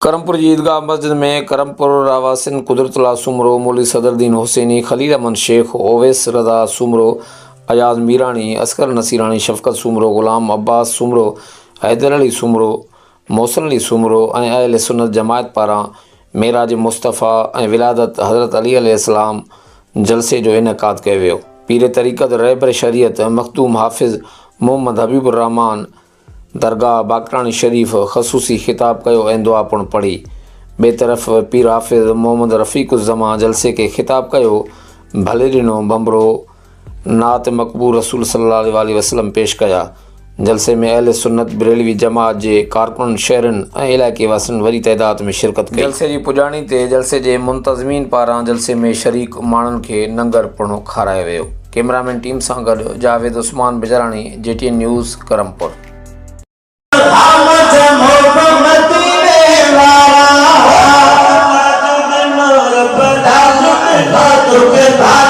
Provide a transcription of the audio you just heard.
करमपुर जी ईदगाह मस्जिद में करमपुर रावासिन कुदरतुल्लाह सुमरो मौलवी सदरुद्दीन हुसैनी खलील अमन शेख ओवैस रज़ा सुमरो अयाज मीरानी असकर नसीरानी शफ़क़त सुमरो ग़ुलाम अब्बास सुमरो हैदर अली सुमरो मोहसिन अली सुमरो ऐं अहले सुन्नत जमायत पारां मेराज मुस्तफ़ा ऐं विलादत हज़रत अली अलैहिस्सलाम जलसे जो इनेकाद कयो वियो। पीर तरीक़त रहबर शरीयत मखदूम हाफ़िज़ मोहम्मद हबीबुर रहमान दरगाह बाकरानी शरीफ़ ख़सूसी ख़िताब कयो ऐं दुआ पिणु पढ़ी। ॿिए तरफ़ पीर हाफ़िज़ मोहम्मद रफ़ीक़ुज़्ज़मा जलसे खे ख़िताब कयो, भले ॾिनो बंबरो नात मक़बूल रसूल सल्लल्लाहु अलैहि वसल्लम पेश कया। जलसे में अहले सुन्नत बरेलवी जमात जे कारकुननि शहरनि ऐं इलाइक़े वासियुनि वॾी तइदाद में शिरकत कई। जलसे जी पुॼाणी ते जलसे जे मुंतज़मीन पारां जलसे में शरीक माण्हुनि खे लंगर पिणु खारायो वियो। कैमरामैन टीम सां गॾु जावेद उस्मान बिजराणी, JTN न्यूज़, करमपुर। के